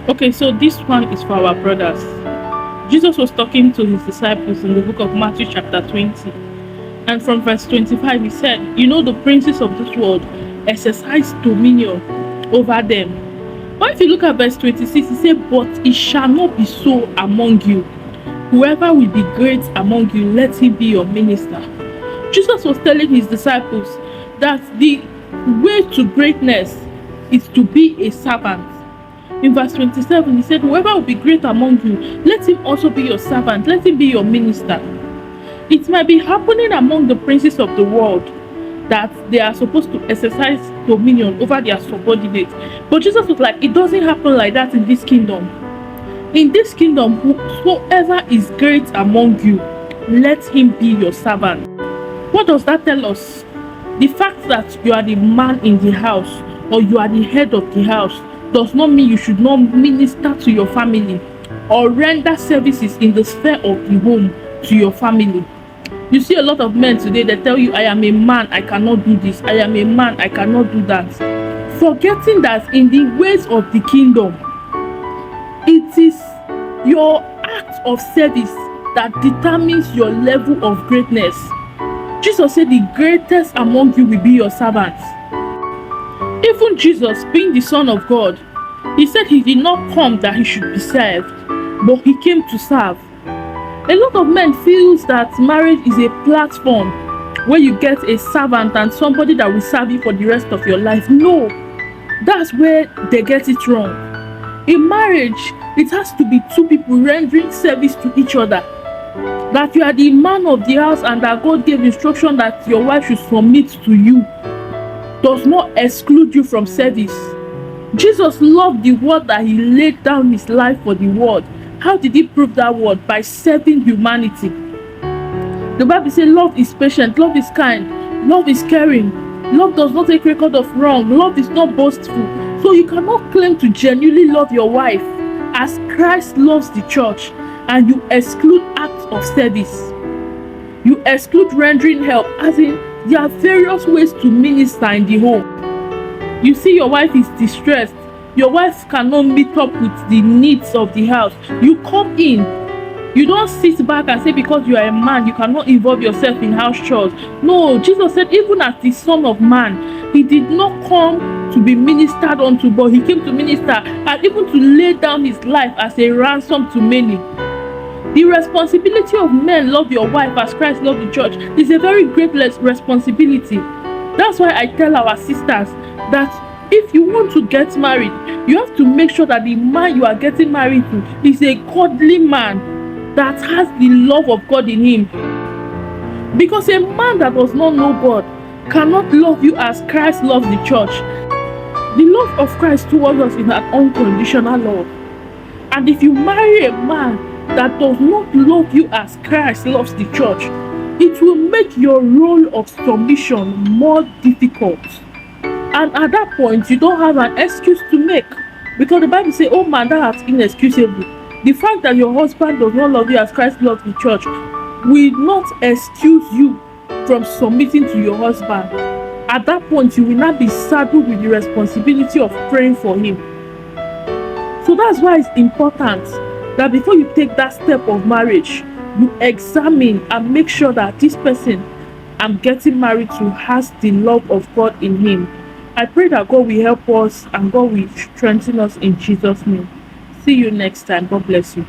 Okay, so this one is for our brothers. Jesus was talking to his disciples in the book of Matthew chapter 20. And from verse 25, he said, you know, the princes of this world exercise dominion over them. But if you look at verse 26, he said, but it shall not be so among you. Whoever will be great among you, let him be your minister. Jesus was telling his disciples that the way to greatness is to be a servant. In verse 27, he said, whoever will be great among you, let him also be your servant, let him be your minister. It might be happening among the princes of the world that they are supposed to exercise dominion over their subordinates. But Jesus was like, it doesn't happen like that in this kingdom. In this kingdom, whoever is great among you, let him be your servant. What does that tell us? The fact that you are the man in the house or you are the head of the house does not mean you should not minister to your family or render services in the sphere of the home to your family. You see a lot of men today that tell you, I am a man, I cannot do this. I am a man, I cannot do that. Forgetting that in the ways of the kingdom, it is your act of service that determines your level of greatness. Jesus said the greatest among you will be your servants. Even Jesus, being the Son of God, he said he did not come that he should be served, but he came to serve. A lot of men feels that marriage is a platform where you get a servant and somebody that will serve you for the rest of your life. No, that's where they get it wrong. In marriage, it has to be two people rendering service to each other. That you are the man of the house and that God gave instruction that your wife should submit to you does not exclude you from service. Jesus loved the word that he laid down his life for the world. How did he prove that word? By serving humanity. The Bible says love is patient, love is kind, love is caring, love does not take record of wrong, love is not boastful. So you cannot claim to genuinely love your wife as Christ loves the church and you exclude acts of service. You exclude rendering help, as in there are various ways to minister in the home. You see your wife is distressed, your wife cannot meet up with the needs of the house. You come in, you don't sit back and say because you are a man you cannot involve yourself in house chores. No, Jesus said even as the Son of Man, he did not come to be ministered unto, but he came to minister and even to lay down his life as a ransom to many. The responsibility of men love your wife as Christ loved the church is a very great responsibility. That's why I tell our sisters that if you want to get married, you have to make sure that the man you are getting married to is a godly man that has the love of God in him. Because a man that does not know God cannot love you as Christ loves the church. The love of Christ towards us is an unconditional love. And if you marry a man that does not love you as Christ loves the church, it will make your role of submission more difficult. And at that point, you don't have an excuse to make. Because the Bible says, oh man, that's inexcusable. The fact that your husband does not love you as Christ loves the church will not excuse you from submitting to your husband. At that point, you will not be saddled with the responsibility of praying for him. So that's why it's important that before you take that step of marriage, you examine and make sure that this person I'm getting married to has the love of God in him. I pray that God will help us and God will strengthen us in Jesus' name. See you next time. God bless you.